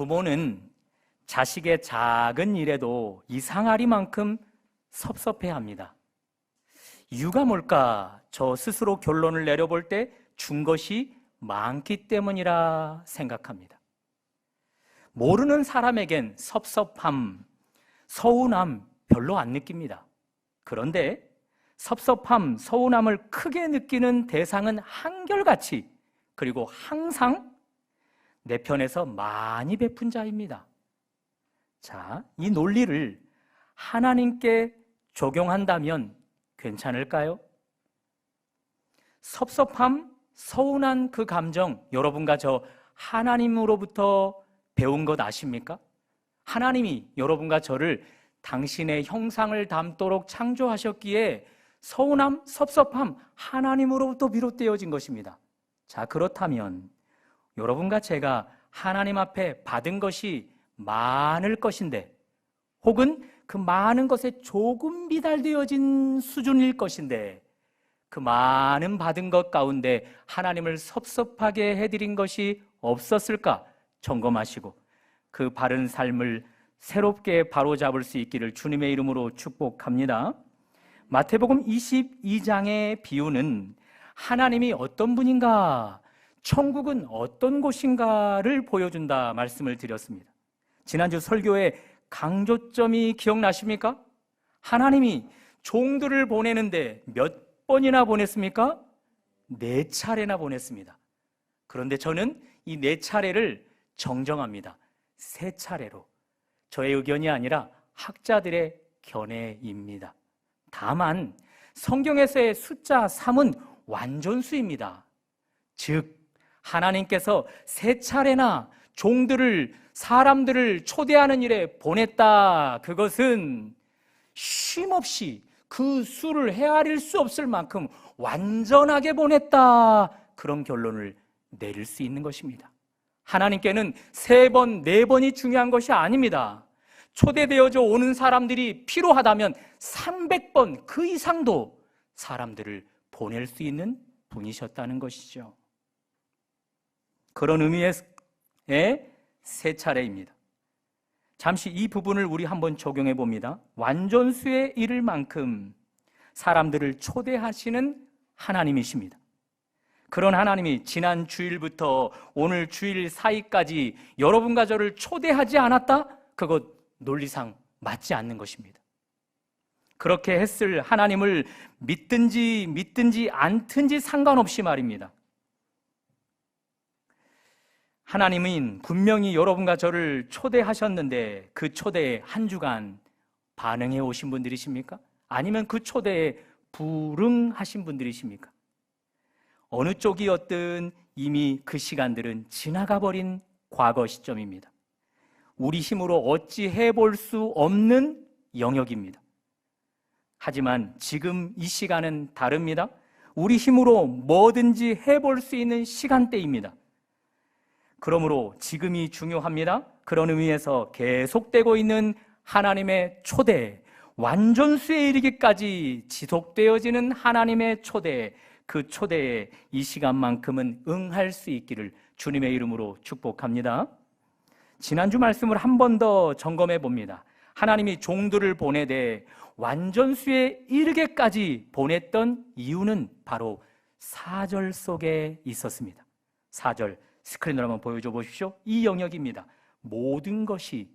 부모는 자식의 작은 일에도 이상하리만큼 섭섭해합니다. 이유가 뭘까? 저 스스로 결론을 내려볼 때 준 것이 많기 때문이라 생각합니다. 모르는 사람에겐 섭섭함, 서운함 별로 안 느낍니다. 그런데 섭섭함, 서운함을 크게 느끼는 대상은 한결같이, 그리고 항상 내 편에서 많이 베푼 자입니다. 자, 이 논리를 하나님께 적용한다면 괜찮을까요? 섭섭함, 서운한 그 감정, 여러분과 저 하나님으로부터 배운 것 아십니까? 하나님이 여러분과 저를 당신의 형상을 담도록 창조하셨기에 서운함, 섭섭함, 하나님으로부터 비롯되어진 것입니다. 자, 그렇다면 여러분과 제가 하나님 앞에 받은 것이 많을 것인데, 혹은 그 많은 것에 조금 미달되어진 수준일 것인데, 그 많은 받은 것 가운데 하나님을 섭섭하게 해드린 것이 없었을까 점검하시고 그 바른 삶을 새롭게 바로잡을 수 있기를 주님의 이름으로 축복합니다. 마태복음 22장의 비유는 하나님이 어떤 분인가, 천국은 어떤 곳인가를 보여준다 말씀을 드렸습니다. 지난주 설교의 강조점이 기억나십니까? 하나님이 종들을 보내는데 몇 번이나 보냈습니까? 4차례나 보냈습니다. 그런데 저는 이 4차례를 정정합니다. 3차례로. 저의 의견이 아니라 학자들의 견해입니다. 다만 성경에서의 숫자 3은 완전수입니다. 즉 하나님께서 3차례나 종들을, 사람들을 초대하는 일에 보냈다. 그것은 쉼없이 그 수를 헤아릴 수 없을 만큼 완전하게 보냈다. 그런 결론을 내릴 수 있는 것입니다. 하나님께는 3번, 4번이 중요한 것이 아닙니다. 초대되어져 오는 사람들이 필요하다면 300번 그 이상도 사람들을 보낼 수 있는 분이셨다는 것이죠. 그런 의미의 3차례입니다. 잠시 이 부분을 우리 한번 적용해 봅니다. 완전수에 이를 만큼 사람들을 초대하시는 하나님이십니다. 그런 하나님이 지난 주일부터 오늘 주일 사이까지 여러분과 저를 초대하지 않았다? 그것 논리상 맞지 않는 것입니다. 그렇게 했을 하나님을 믿든지 않든지 상관없이 말입니다. 하나님은 분명히 여러분과 저를 초대하셨는데 그 초대에 한 주간 반응해 오신 분들이십니까? 아니면 그 초대에 불응하신 분들이십니까? 어느 쪽이었든 이미 그 시간들은 지나가 버린 과거 시점입니다. 우리 힘으로 어찌 해볼 수 없는 영역입니다. 하지만 지금 이 시간은 다릅니다. 우리 힘으로 뭐든지 해볼 수 있는 시간대입니다. 그러므로 지금이 중요합니다. 그런 의미에서 계속되고 있는 하나님의 초대, 완전수에 이르기까지 지속되어지는 하나님의 초대, 그 초대에 이 시간만큼은 응할 수 있기를 주님의 이름으로 축복합니다. 지난주 말씀을 한 번 더 점검해 봅니다. 하나님이 종들을 보내되 완전수에 이르게까지 보냈던 이유는 바로 4절 속에 있었습니다. 4절 스크린으로 한번 보여줘 보십시오. 이 영역입니다. 모든 것이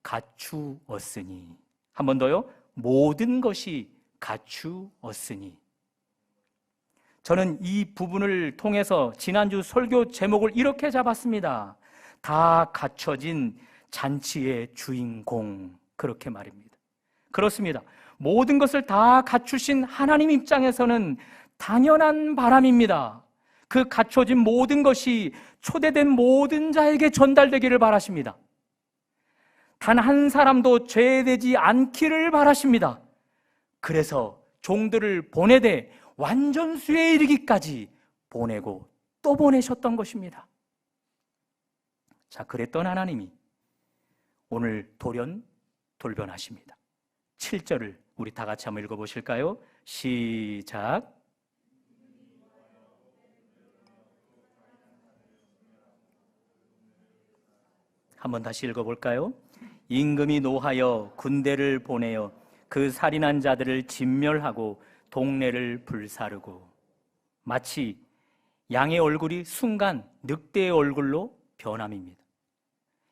갖추었으니. 한 번 더요. 모든 것이 갖추었으니. 저는 이 부분을 통해서 지난주 설교 제목을 이렇게 잡았습니다. 다 갖춰진 잔치의 주인공. 그렇게 말입니다. 그렇습니다. 모든 것을 다 갖추신 하나님 입장에서는 당연한 바람입니다. 그 갖춰진 모든 것이 초대된 모든 자에게 전달되기를 바라십니다. 단 한 사람도 죄되지 않기를 바라십니다. 그래서 종들을 보내되 완전수에 이르기까지 보내고 또 보내셨던 것입니다. 자, 그랬던 하나님이 오늘 돌변하십니다. 7절을 우리 다 같이 한번 읽어보실까요? 시작. 한번 다시 읽어볼까요? 임금이 노하여 군대를 보내어 그 살인한 자들을 진멸하고 동네를 불사르고. 마치 양의 얼굴이 순간 늑대의 얼굴로 변함입니다.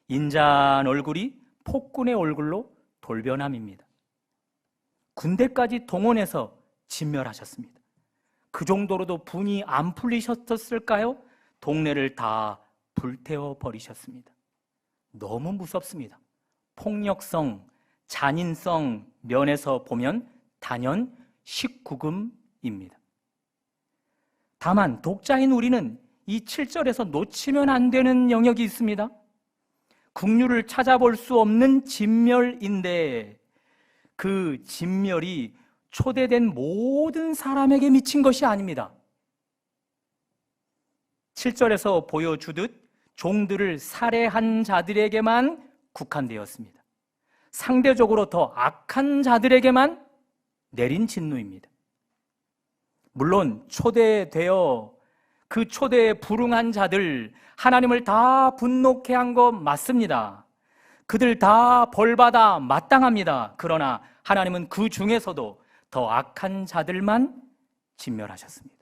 인자한 얼굴이 폭군의 얼굴로 돌변함입니다. 군대까지 동원해서 진멸하셨습니다. 그 정도로도 분이 안 풀리셨을까요? 동네를 다 불태워 버리셨습니다. 너무 무섭습니다. 폭력성, 잔인성 면에서 보면 단연 19금입니다. 다만 독자인 우리는 이 7절에서 놓치면 안 되는 영역이 있습니다. 국류를 찾아볼 수 없는 진멸인데 그 진멸이 초대된 모든 사람에게 미친 것이 아닙니다. 7절에서 보여주듯 종들을 살해한 자들에게만 국한되었습니다. 상대적으로 더 악한 자들에게만 내린 진노입니다. 물론 초대되어 그 초대에 불응한 자들, 하나님을 다 분노케 한 것 맞습니다. 그들 다 벌받아 마땅합니다. 그러나 하나님은 그 중에서도 더 악한 자들만 진멸하셨습니다.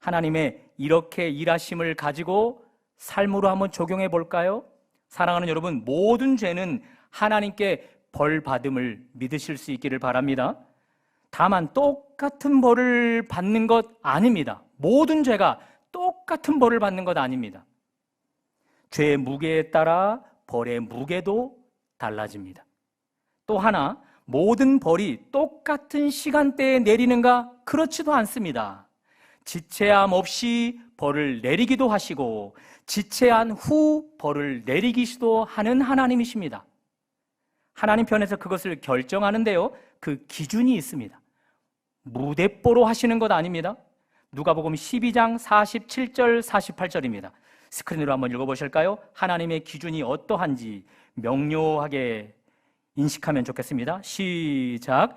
하나님의 이렇게 일하심을 가지고 삶으로 한번 적용해 볼까요? 사랑하는 여러분, 모든 죄는 하나님께 벌 받음을 믿으실 수 있기를 바랍니다. 다만 똑같은 벌을 받는 것 아닙니다. 모든 죄가 똑같은 벌을 받는 것 아닙니다. 죄의 무게에 따라 벌의 무게도 달라집니다. 또 하나, 모든 벌이 똑같은 시간대에 내리는가? 그렇지도 않습니다. 지체함 없이 벌을 내리기도 하시고 지체한 후 벌을 내리기도 하는 하나님이십니다. 하나님 편에서 그것을 결정하는데요, 그 기준이 있습니다. 무대뽀로 하시는 것 아닙니다. 누가복음 12장 47절 48절입니다. 스크린으로 한번 읽어보실까요? 하나님의 기준이 어떠한지 명료하게 인식하면 좋겠습니다. 시작.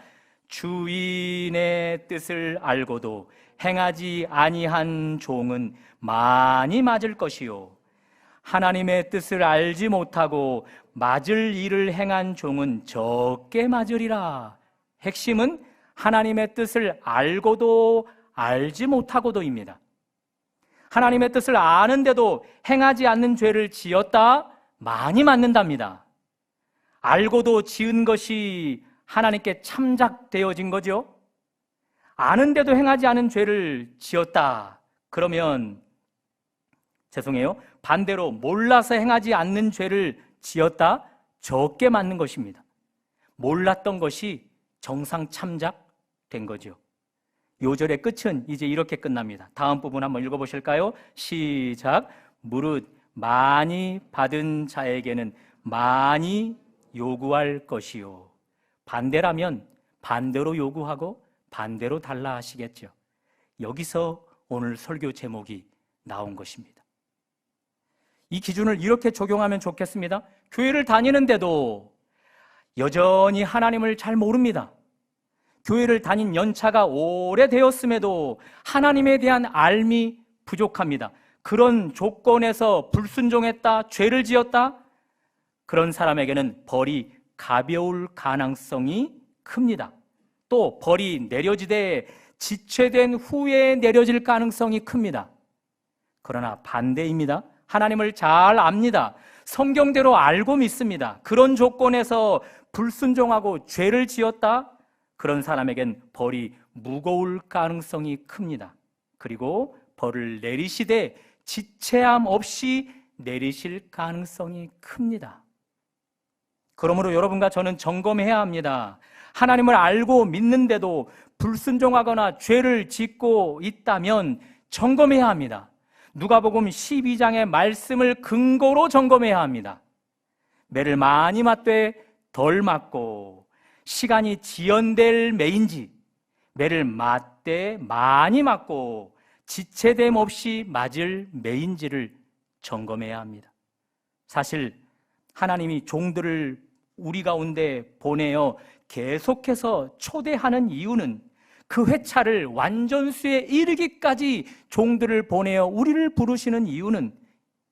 주인의 뜻을 알고도 행하지 아니한 종은 많이 맞을 것이요, 하나님의 뜻을 알지 못하고 맞을 일을 행한 종은 적게 맞으리라. 핵심은 하나님의 뜻을 알고도 알지 못하고도입니다. 하나님의 뜻을 아는데도 행하지 않는 죄를 지었다? 많이 맞는답니다. 알고도 지은 것이 하나님께 참작되어진 거죠. 아는데도 행하지 않은 죄를 지었다. 그러면 죄송해요, 반대로 몰라서 행하지 않는 죄를 지었다? 적게 맞는 것입니다. 몰랐던 것이 정상 참작된 거죠. 요절의 끝은 이제 이렇게 끝납니다. 다음 부분 한번 읽어보실까요? 시작. 무릇 많이 받은 자에게는 많이 요구할 것이요. 반대라면 반대로 요구하고 반대로 달라 하시겠죠. 여기서 오늘 설교 제목이 나온 것입니다. 이 기준을 이렇게 적용하면 좋겠습니다. 교회를 다니는데도 여전히 하나님을 잘 모릅니다. 교회를 다닌 연차가 오래되었음에도 하나님에 대한 알미 부족합니다. 그런 조건에서 불순종했다, 죄를 지었다? 그런 사람에게는 벌이 가벼울 가능성이 큽니다. 또 벌이 내려지되 지체된 후에 내려질 가능성이 큽니다. 그러나 반대입니다. 하나님을 잘 압니다. 성경대로 알고 믿습니다. 그런 조건에서 불순종하고 죄를 지었다? 그런 사람에겐 벌이 무거울 가능성이 큽니다. 그리고 벌을 내리시되 지체함 없이 내리실 가능성이 큽니다. 그러므로 여러분과 저는 점검해야 합니다. 하나님을 알고 믿는데도 불순종하거나 죄를 짓고 있다면 점검해야 합니다. 누가복음 12장의 말씀을 근거로 점검해야 합니다. 매를 많이 맞되 덜 맞고 시간이 지연될 매인지, 매를 맞되 많이 맞고 지체됨 없이 맞을 매인지를 점검해야 합니다. 사실 하나님이 종들을 우리 가운데 보내어 계속해서 초대하는 이유는 그 회차를 완전수에 이르기까지 종들을 보내어 우리를 부르시는 이유는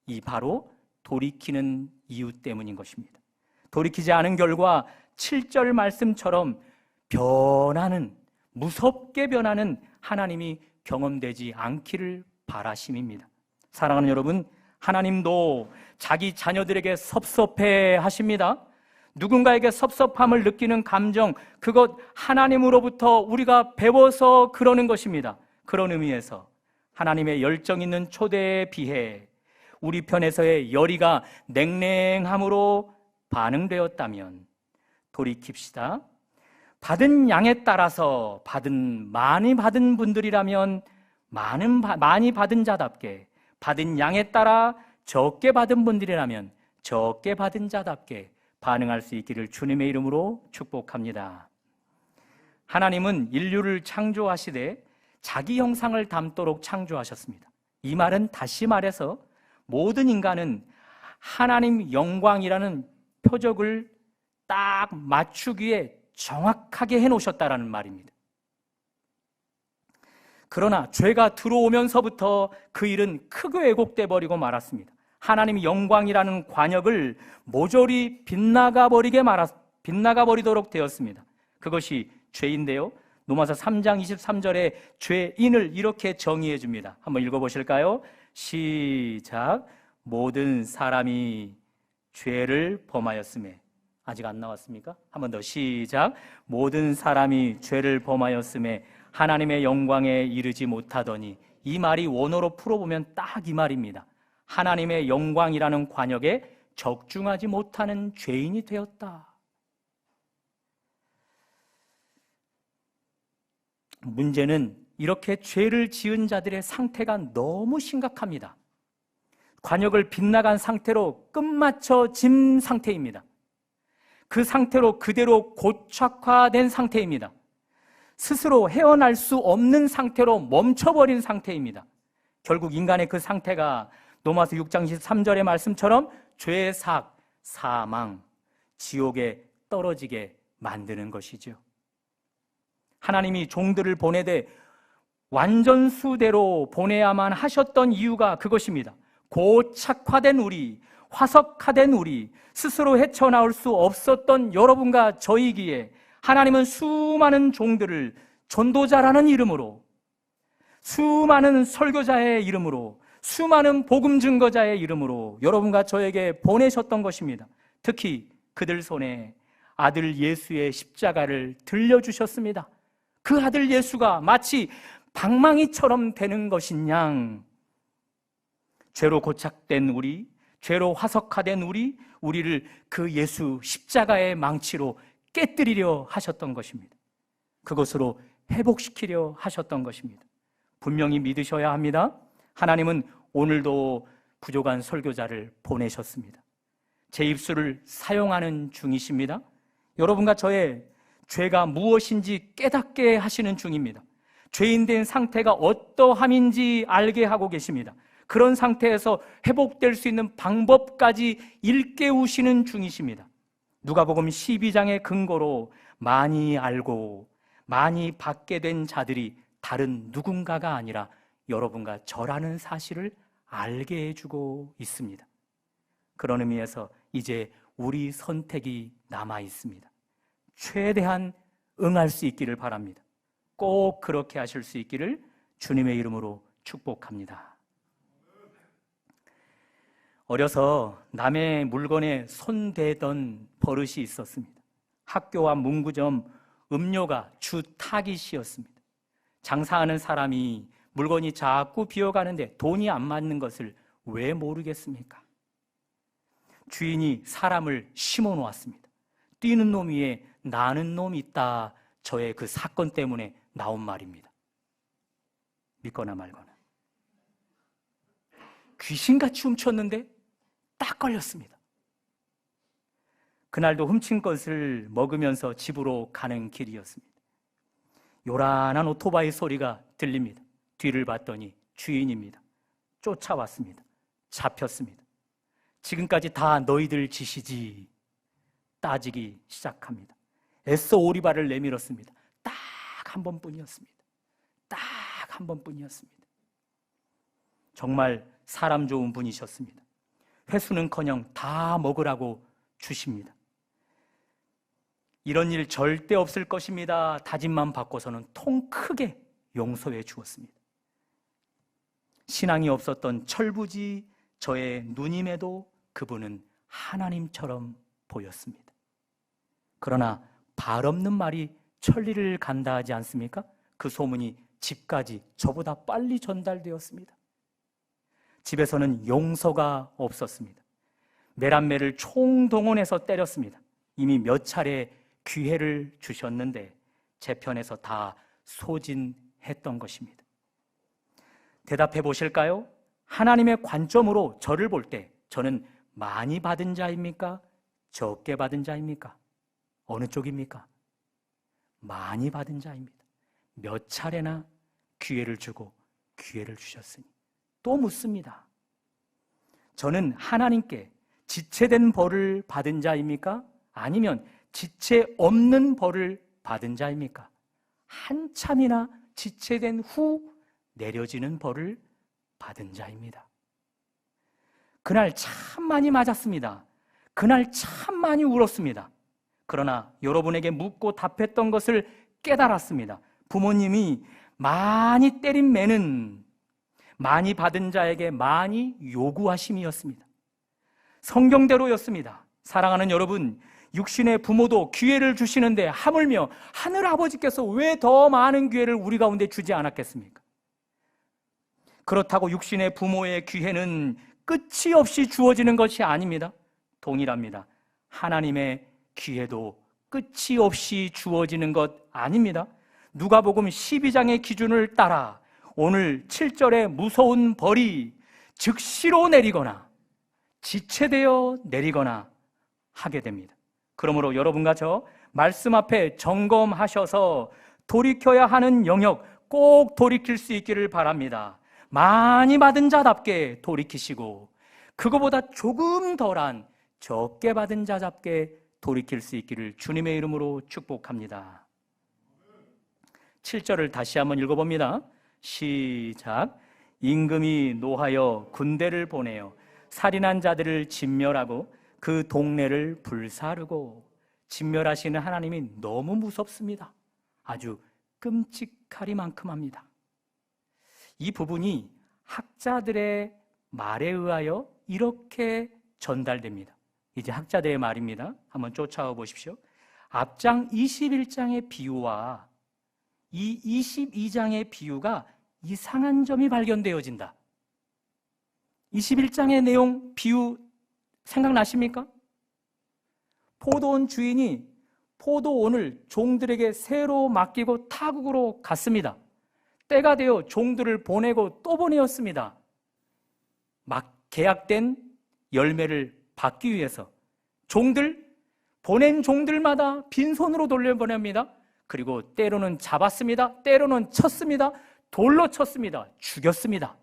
이 바로 돌이키는 이유 때문인 것입니다. 돌이키지 않은 결과 7절 말씀처럼 변하는, 무섭게 변하는 하나님이 경험되지 않기를 바라심입니다. 사랑하는 여러분, 하나님도 자기 자녀들에게 섭섭해 하십니다. 누군가에게 섭섭함을 느끼는 감정, 그것 하나님으로부터 우리가 배워서 그러는 것입니다. 그런 의미에서 하나님의 열정 있는 초대에 비해 우리 편에서의 열의가 냉랭함으로 반응되었다면 돌이킵시다. 받은 양에 따라서 많이 받은 분들이라면 많이 받은 자답게, 받은 양에 따라 적게 받은 분들이라면 적게 받은 자답게 반응할 수 있기를 주님의 이름으로 축복합니다. 하나님은 인류를 창조하시되 자기 형상을 담도록 창조하셨습니다. 이 말은 다시 말해서 모든 인간은 하나님 영광이라는 표적을 딱 맞추기에 정확하게 해놓으셨다라는 말입니다. 그러나 죄가 들어오면서부터 그 일은 크게 왜곡돼 버리고 말았습니다. 하나님의 영광이라는 관역을 모조리 빗나가 버리도록 되었습니다. 그것이 죄인데요. 로마서 3장 23절에 죄인을 이렇게 정의해 줍니다. 한번 읽어보실까요? 시작. 모든 사람이 죄를 범하였음에. 아직 안 나왔습니까? 한 번 더 시작. 모든 사람이 죄를 범하였음에 하나님의 영광에 이르지 못하더니. 이 말이 원어로 풀어보면 딱 이 말입니다. 하나님의 영광이라는 관역에 적중하지 못하는 죄인이 되었다. 문제는 이렇게 죄를 지은 자들의 상태가 너무 심각합니다. 관역을 빗나간 상태로 끝마쳐진 상태입니다. 그 상태로 그대로 고착화된 상태입니다. 스스로 헤어날 수 없는 상태로 멈춰버린 상태입니다. 결국 인간의 그 상태가 로마서 6장 23절의 말씀처럼 죄의 삭, 사망, 지옥에 떨어지게 만드는 것이죠. 하나님이 종들을 보내되 완전수대로 보내야만 하셨던 이유가 그것입니다. 고착화된 우리, 화석화된 우리, 스스로 헤쳐나올 수 없었던 여러분과 저이기에 하나님은 수많은 종들을 전도자라는 이름으로, 수많은 설교자의 이름으로, 수많은 복음 증거자의 이름으로 여러분과 저에게 보내셨던 것입니다. 특히 그들 손에 아들 예수의 십자가를 들려주셨습니다. 그 아들 예수가 마치 방망이처럼 되는 것인 양, 죄로 고착된 우리, 죄로 화석화된 우리를 그 예수 십자가의 망치로 깨뜨리려 하셨던 것입니다. 그것으로 회복시키려 하셨던 것입니다. 분명히 믿으셔야 합니다. 하나님은 오늘도 부족한 설교자를 보내셨습니다. 제 입술을 사용하는 중이십니다. 여러분과 저의 죄가 무엇인지 깨닫게 하시는 중입니다. 죄인된 상태가 어떠함인지 알게 하고 계십니다. 그런 상태에서 회복될 수 있는 방법까지 일깨우시는 중이십니다. 누가복음 12장의 근거로 많이 알고 많이 받게 된 자들이 다른 누군가가 아니라 여러분과 저라는 사실을 알게 해주고 있습니다. 그런 의미에서 이제 우리 선택이 남아 있습니다. 최대한 응할 수 있기를 바랍니다. 꼭 그렇게 하실 수 있기를 주님의 이름으로 축복합니다. 어려서 남의 물건에 손대던 버릇이 있었습니다. 학교와 문구점 음료가 주 타깃이었습니다. 장사하는 사람이 물건이 자꾸 비어가는데 돈이 안 맞는 것을 왜 모르겠습니까? 주인이 사람을 심어 놓았습니다. 뛰는 놈 위에 나는 놈이 있다. 저의 그 사건 때문에 나온 말입니다. 믿거나 말거나. 귀신같이 훔쳤는데 딱 걸렸습니다. 그날도 훔친 것을 먹으면서 집으로 가는 길이었습니다. 요란한 오토바이 소리가 들립니다. 뒤를 봤더니 주인입니다. 쫓아왔습니다. 잡혔습니다. 지금까지 다 너희들 짓이지. 따지기 시작합니다. 애써 오리발을 내밀었습니다. 딱 한 번뿐이었습니다. 딱 한 번뿐이었습니다. 정말 사람 좋은 분이셨습니다. 회수는커녕 다 먹으라고 주십니다. 이런 일 절대 없을 것입니다. 다짐만 받고서는 통 크게 용서해 주었습니다. 신앙이 없었던 철부지 저의 누님에도 그분은 하나님처럼 보였습니다. 그러나 발 없는 말이 천리를 간다 하지 않습니까? 그 소문이 집까지 저보다 빨리 전달되었습니다. 집에서는 용서가 없었습니다. 메란매를 총동원해서 때렸습니다. 이미 몇 차례 기회를 주셨는데 제 편에서 다 소진했던 것입니다. 대답해 보실까요? 하나님의 관점으로 저를 볼 때 저는 많이 받은 자입니까? 적게 받은 자입니까? 어느 쪽입니까? 많이 받은 자입니다. 몇 차례나 기회를 주고 기회를 주셨으니 또 묻습니다. 저는 하나님께 지체된 벌을 받은 자입니까? 아니면 지체 없는 벌을 받은 자입니까? 한참이나 지체된 후 내려지는 벌을 받은 자입니다. 그날 참 많이 맞았습니다. 그날 참 많이 울었습니다. 그러나 여러분에게 묻고 답했던 것을 깨달았습니다. 부모님이 많이 때린 매는 많이 받은 자에게 많이 요구하심이었습니다. 성경대로였습니다. 사랑하는 여러분, 육신의 부모도 기회를 주시는데 하물며 하늘 아버지께서 왜 더 많은 기회를 우리 가운데 주지 않았겠습니까? 그렇다고 육신의 부모의 기회는 끝이 없이 주어지는 것이 아닙니다. 동일합니다. 하나님의 기회도 끝이 없이 주어지는 것 아닙니다. 누가복음 12장의 기준을 따라 오늘 7절의 무서운 벌이 즉시로 내리거나 지체되어 내리거나 하게 됩니다. 그러므로 여러분과 저 말씀 앞에 점검하셔서 돌이켜야 하는 영역 꼭 돌이킬 수 있기를 바랍니다. 많이 받은 자답게 돌이키시고 그거보다 조금 덜한 적게 받은 자답게 돌이킬 수 있기를 주님의 이름으로 축복합니다. 7절을 다시 한번 읽어봅니다. 시작. 임금이 노하여 군대를 보내어 살인한 자들을 진멸하고 그 동네를 불사르고. 진멸하시는 하나님이 너무 무섭습니다. 아주 끔찍하리만큼 합니다. 이 부분이 학자들의 말에 의하여 이렇게 전달됩니다. 이제 학자들의 말입니다. 한번 쫓아와 보십시오. 앞장 21장의 비유와 이 22장의 비유가 이상한 점이 발견되어진다. 21장의 내용, 비유 생각나십니까? 포도원 주인이 포도원을 종들에게 새로 맡기고 타국으로 갔습니다. 때가 되어 종들을 보내고 또 보내었습니다. 막 계약된 열매를 받기 위해서 보낸 종들마다 빈손으로 돌려보냅니다. 그리고 때로는 잡았습니다. 때로는 쳤습니다. 돌로 쳤습니다. 죽였습니다.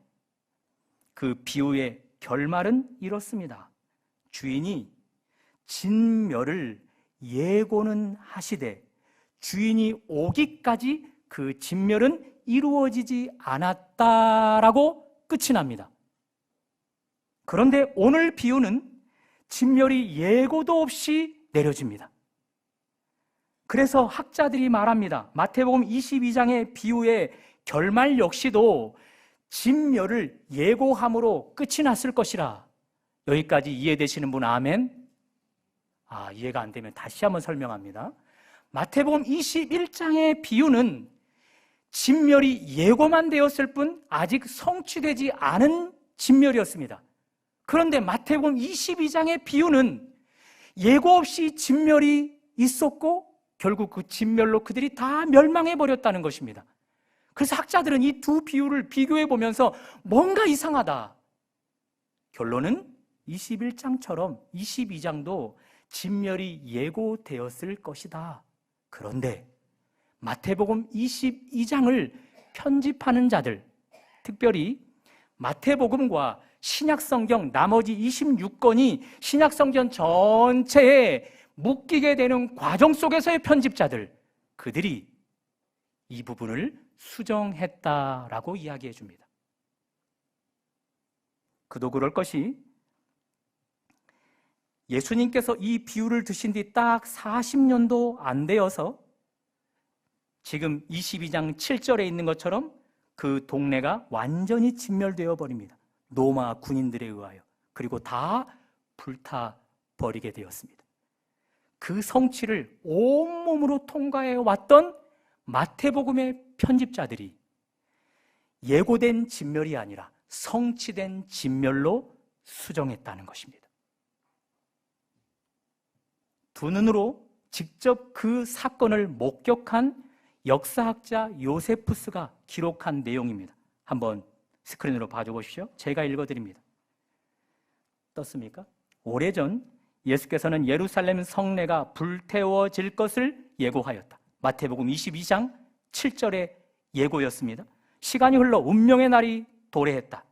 그 비유의 결말은 이렇습니다. 주인이 진멸을 예고는 하시되 주인이 오기까지 그 진멸은 이루어지지 않았다라고 끝이 납니다. 그런데 오늘 비유는 진멸이 예고도 없이 내려집니다. 그래서 학자들이 말합니다. 마태복음 22장의 비유의 결말 역시도 진멸을 예고함으로 끝이 났을 것이라. 여기까지 이해되시는 분 아멘? 이해가 안 되면 다시 한번 설명합니다. 마태복음 21장의 비유는 진멸이 예고만 되었을 뿐 아직 성취되지 않은 진멸이었습니다. 그런데 마태복음 22장의 비유는 예고 없이 진멸이 있었고 결국 그 진멸로 그들이 다 멸망해버렸다는 것입니다. 그래서 학자들은 이 두 비유를 비교해 보면서 뭔가 이상하다. 결론은 21장처럼 22장도 진멸이 예고되었을 것이다. 그런데 마태복음 22장을 편집하는 자들, 특별히 마태복음과 신약성경 나머지 26권이 신약성경 전체에 묶이게 되는 과정 속에서의 편집자들, 그들이 이 부분을 수정했다라고 이야기해 줍니다. 그도 그럴 것이 예수님께서 이 비유를 드신 뒤 딱 40년도 안 되어서 지금 22장 7절에 있는 것처럼 그 동네가 완전히 진멸되어 버립니다. 로마 군인들에 의하여. 그리고 다 불타 버리게 되었습니다. 그 성취를 온몸으로 통과해 왔던 마태복음의 편집자들이 예고된 진멸이 아니라 성취된 진멸로 수정했다는 것입니다. 두 눈으로 직접 그 사건을 목격한 역사학자 요세푸스가 기록한 내용입니다. 한번 스크린으로 봐주십시오. 제가 읽어드립니다. 떴습니까? 오래전 예수께서는 예루살렘 성내가 불태워질 것을 예고하였다. 마태복음 22장 7절의 예고였습니다. 시간이 흘러 운명의 날이 도래했다.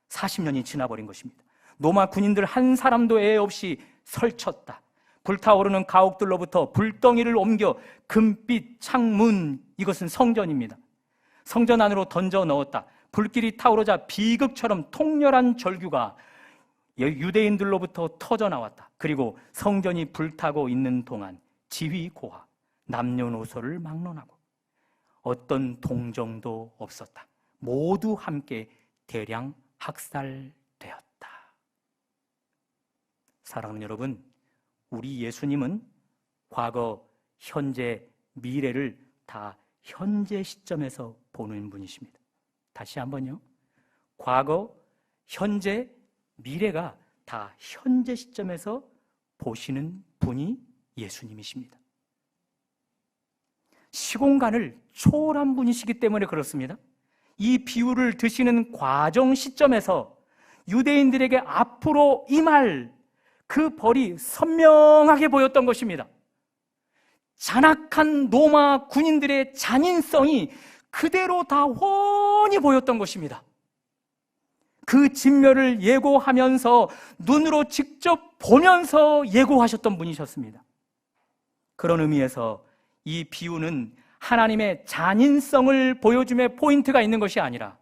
40년이 지나버린 것입니다. 로마 군인들 한 사람도 애 없이 설쳤다. 불타오르는 가옥들로부터 불덩이를 옮겨 금빛 창문, 이것은 성전입니다. 성전 안으로 던져 넣었다. 불길이 타오르자 비극처럼 통렬한 절규가 유대인들로부터 터져 나왔다. 그리고 성전이 불타고 있는 동안 지휘고와 남녀노소를 막론하고 어떤 동정도 없었다. 모두 함께 대량 학살되었다. 사랑하는 여러분, 우리 예수님은 과거, 현재, 미래를 다 현재 시점에서 보는 분이십니다. 다시 한번요. 과거, 현재, 미래가 다 현재 시점에서 보시는 분이 예수님이십니다. 시공간을 초월한 분이시기 때문에 그렇습니다. 이 비유를 드시는 과정 시점에서 유대인들에게 앞으로 임할 그 벌이 선명하게 보였던 것입니다. 잔악한 로마 군인들의 잔인성이 그대로 다 훤히 보였던 것입니다. 그 진멸을 예고하면서 눈으로 직접 보면서 예고하셨던 분이셨습니다. 그런 의미에서 이 비유는 하나님의 잔인성을 보여줌에 포인트가 있는 것이 아니라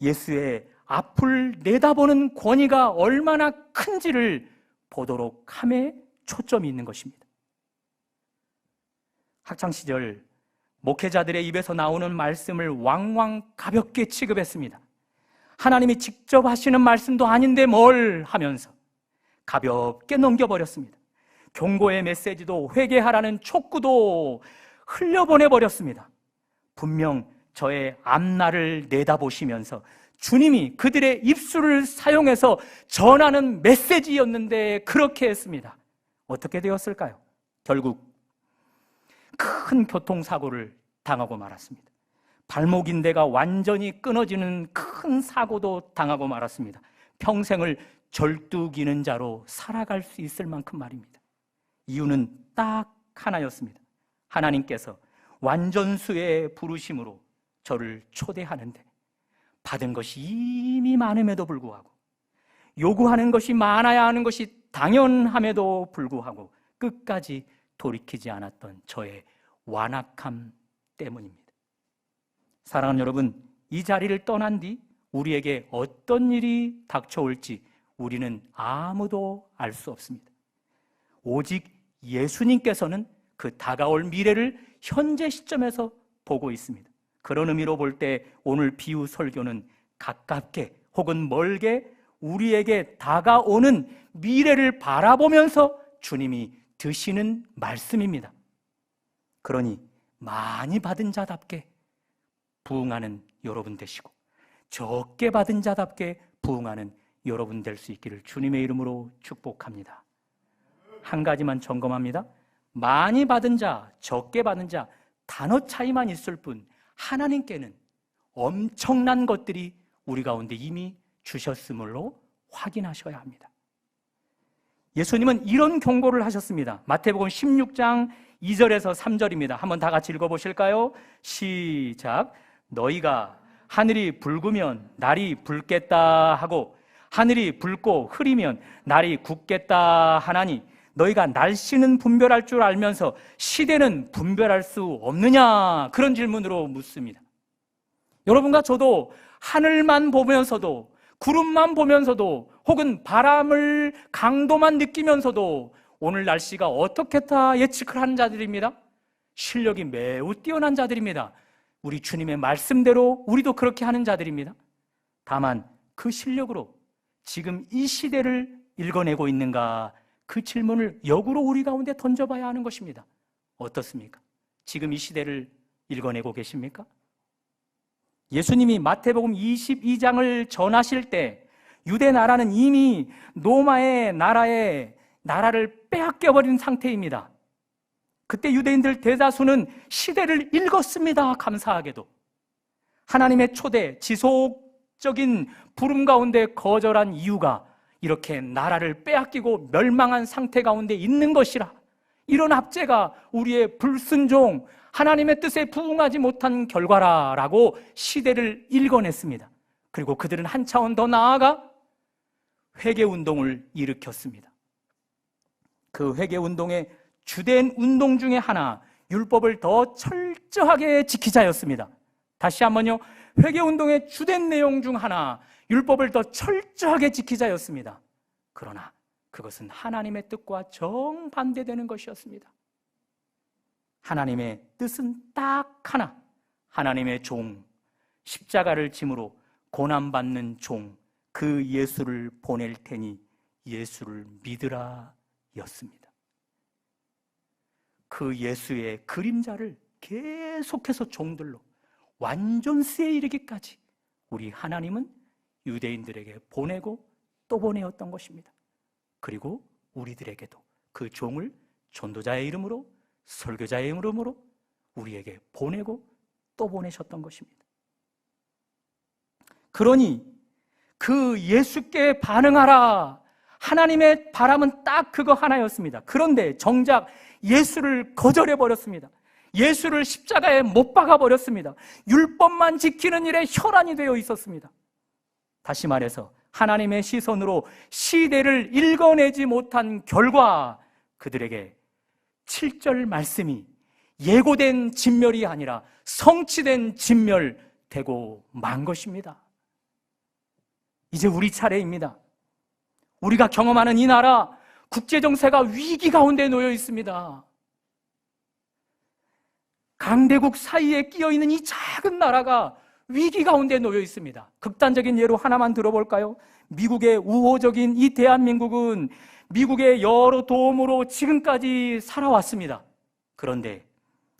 예수의 앞을 내다보는 권위가 얼마나 큰지를 보도록 함에 초점이 있는 것입니다. 학창시절 목회자들의 입에서 나오는 말씀을 왕왕 가볍게 취급했습니다. 하나님이 직접 하시는 말씀도 아닌데 뭘 하면서 가볍게 넘겨버렸습니다. 경고의 메시지도 회개하라는 촉구도 흘려보내버렸습니다. 분명 저의 앞날을 내다보시면서 주님이 그들의 입술을 사용해서 전하는 메시지였는데 그렇게 했습니다. 어떻게 되었을까요? 결국 큰 교통사고를 당하고 말았습니다. 발목인대가 완전히 끊어지는 큰 사고도 당하고 말았습니다. 평생을 절뚝이는 자로 살아갈 수 있을 만큼 말입니다. 이유는 딱 하나였습니다. 하나님께서 완전수의 부르심으로 저를 초대하는데 받은 것이 이미 많음에도 불구하고 요구하는 것이 많아야 하는 것이 당연함에도 불구하고 끝까지 돌이키지 않았던 저의 완악함 때문입니다. 사랑하는 여러분, 이 자리를 떠난 뒤 우리에게 어떤 일이 닥쳐올지 우리는 아무도 알 수 없습니다. 오직 예수님께서는 그 다가올 미래를 현재 시점에서 보고 있습니다. 그런 의미로 볼 때 오늘 비유 설교는 가깝게 혹은 멀게 우리에게 다가오는 미래를 바라보면서 주님이 드시는 말씀입니다. 그러니 많이 받은 자답게 부응하는 여러분 되시고 적게 받은 자답게 부응하는 여러분 될 수 있기를 주님의 이름으로 축복합니다. 한 가지만 점검합니다. 많이 받은 자, 적게 받은 자 단어 차이만 있을 뿐 하나님께는 엄청난 것들이 우리 가운데 이미 주셨음으로 확인하셔야 합니다. 예수님은 이런 경고를 하셨습니다. 마태복음 16장 2절에서 3절입니다. 한번 다 같이 읽어보실까요? 시작. 너희가 하늘이 붉으면 날이 붉겠다 하고 하늘이 붉고 흐리면 날이 굳겠다 하나니 너희가 날씨는 분별할 줄 알면서 시대는 분별할 수 없느냐? 그런 질문으로 묻습니다. 여러분과 저도 하늘만 보면서도 구름만 보면서도 혹은 바람을 강도만 느끼면서도 오늘 날씨가 어떻겠다 예측을 하는 자들입니다. 실력이 매우 뛰어난 자들입니다. 우리 주님의 말씀대로 우리도 그렇게 하는 자들입니다. 다만 그 실력으로 지금 이 시대를 읽어내고 있는가, 그 질문을 역으로 우리 가운데 던져봐야 하는 것입니다. 어떻습니까? 지금 이 시대를 읽어내고 계십니까? 예수님이 마태복음 22장을 전하실 때 유대 나라는 이미 로마의 나라를 빼앗겨버린 상태입니다. 그때 유대인들 대다수는 시대를 읽었습니다. 감사하게도 하나님의 초대, 지속적인 부름 가운데 거절한 이유가 이렇게 나라를 빼앗기고 멸망한 상태 가운데 있는 것이라, 이런 압제가 우리의 불순종, 하나님의 뜻에 부응하지 못한 결과라라고 시대를 읽어냈습니다. 그리고 그들은 한 차원 더 나아가 회개운동을 일으켰습니다. 그 회개운동의 주된 운동 중에 하나, 율법을 더 철저하게 지키자였습니다. 다시 한번요, 회개운동의 주된 내용 중 하나, 율법을 더 철저하게 지키자였습니다. 그러나 그것은 하나님의 뜻과 정반대되는 것이었습니다. 하나님의 뜻은 딱 하나, 하나님의 종, 십자가를 짐으로 고난받는 종, 그 예수를 보낼 테니 예수를 믿으라 였습니다. 그 예수의 그림자를 계속해서 종들로 완전세에 이르기까지 우리 하나님은 유대인들에게 보내고 또 보내었던 것입니다. 그리고 우리들에게도 그 종을 전도자의 이름으로, 설교자의 이름으로 우리에게 보내고 또 보내셨던 것입니다. 그러니 그 예수께 반응하라, 하나님의 바람은 딱 그거 하나였습니다. 그런데 정작 예수를 거절해버렸습니다. 예수를 십자가에 못 박아버렸습니다. 율법만 지키는 일에 혈안이 되어 있었습니다. 다시 말해서 하나님의 시선으로 시대를 읽어내지 못한 결과 그들에게 7절 말씀이 예고된 진멸이 아니라 성취된 진멸되고 만 것입니다. 이제 우리 차례입니다. 우리가 경험하는 이 나라, 국제정세가 위기 가운데 놓여 있습니다. 강대국 사이에 끼어있는 이 작은 나라가 위기 가운데 놓여 있습니다. 극단적인 예로 하나만 들어볼까요? 미국의 우호적인 이 대한민국은 미국의 여러 도움으로 지금까지 살아왔습니다. 그런데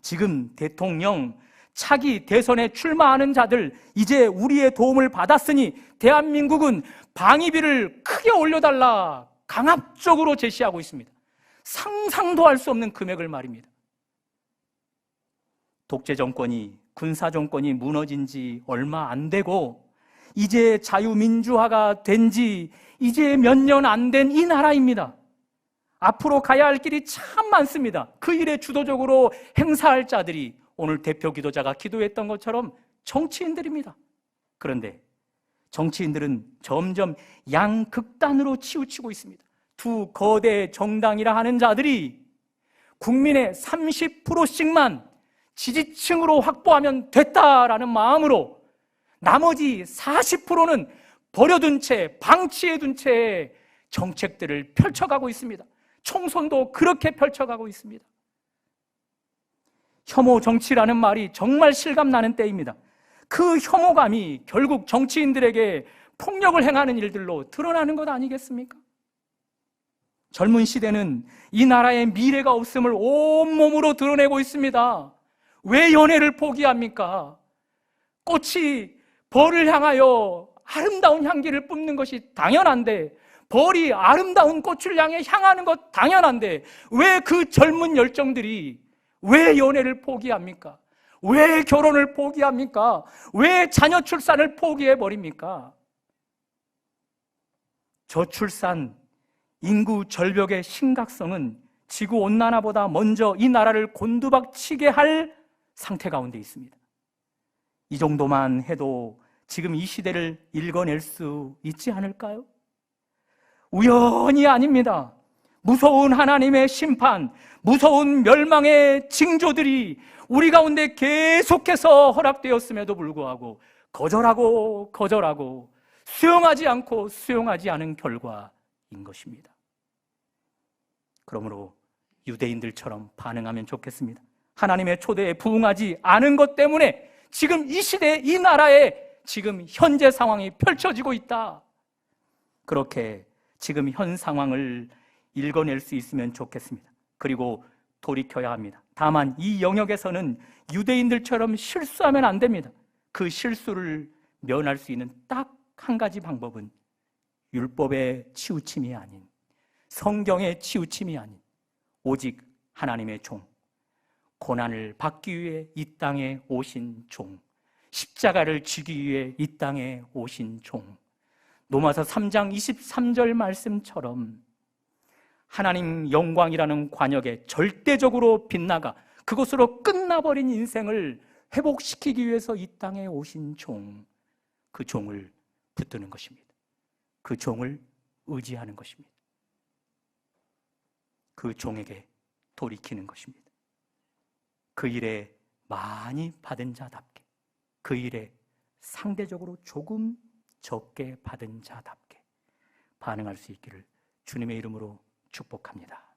지금 대통령, 차기 대선에 출마하는 자들, 이제 우리의 도움을 받았으니 대한민국은 방위비를 크게 올려달라 강압적으로 제시하고 있습니다. 상상도 할 수 없는 금액을 말입니다. 독재 정권이, 군사 정권이 무너진 지 얼마 안 되고 이제 자유민주화가 된 지 이제 몇 년 안 된 이 나라입니다. 앞으로 가야 할 길이 참 많습니다. 그 일에 주도적으로 행사할 자들이 오늘 대표 기도자가 기도했던 것처럼 정치인들입니다. 그런데 정치인들은 점점 양극단으로 치우치고 있습니다. 두 거대 정당이라 하는 자들이 국민의 30%씩만 지지층으로 확보하면 됐다라는 마음으로 나머지 40%는 버려둔 채, 방치해둔 채 정책들을 펼쳐가고 있습니다. 총선도 그렇게 펼쳐가고 있습니다. 혐오 정치라는 말이 정말 실감나는 때입니다. 그 혐오감이 결국 정치인들에게 폭력을 행하는 일들로 드러나는 것 아니겠습니까? 젊은 시대는 이 나라의 미래가 없음을 온몸으로 드러내고 있습니다. 왜 연애를 포기합니까? 꽃이 벌을 향하여 아름다운 향기를 뿜는 것이 당연한데, 벌이 아름다운 꽃을 향해 향하는 것 당연한데 왜 그 젊은 열정들이 왜 연애를 포기합니까? 왜 결혼을 포기합니까? 왜 자녀 출산을 포기해버립니까? 저출산, 인구 절벽의 심각성은 지구온난화보다 먼저 이 나라를 곤두박치게 할 상태 가운데 있습니다. 이 정도만 해도 지금 이 시대를 읽어낼 수 있지 않을까요? 우연이 아닙니다. 무서운 하나님의 심판, 무서운 멸망의 징조들이 우리 가운데 계속해서 허락되었음에도 불구하고 거절하고 수용하지 않고 수용하지 않은 결과인 것입니다. 그러므로 유대인들처럼 반응하면 좋겠습니다. 하나님의 초대에 부응하지 않은 것 때문에 지금 이 시대에 이 나라에 지금 현재 상황이 펼쳐지고 있다. 그렇게 지금 현 상황을 읽어낼 수 있으면 좋겠습니다. 그리고 돌이켜야 합니다. 다만 이 영역에서는 유대인들처럼 실수하면 안 됩니다. 그 실수를 면할 수 있는 딱 한 가지 방법은 율법의 치우침이 아닌, 성경의 치우침이 아닌 오직 하나님의 종, 고난을 받기 위해 이 땅에 오신 종, 십자가를 지기 위해 이 땅에 오신 종, 로마서 3장 23절 말씀처럼 하나님 영광이라는 관역에 절대적으로 빗나가 그것으로 끝나버린 인생을 회복시키기 위해서 이 땅에 오신 종, 그 종을 붙드는 것입니다. 그 종을 의지하는 것입니다. 그 종에게 돌이키는 것입니다. 그 일에 많이 받은 자답게, 그 일에 상대적으로 조금 적게 받은 자답게 반응할 수 있기를 주님의 이름으로 축복합니다.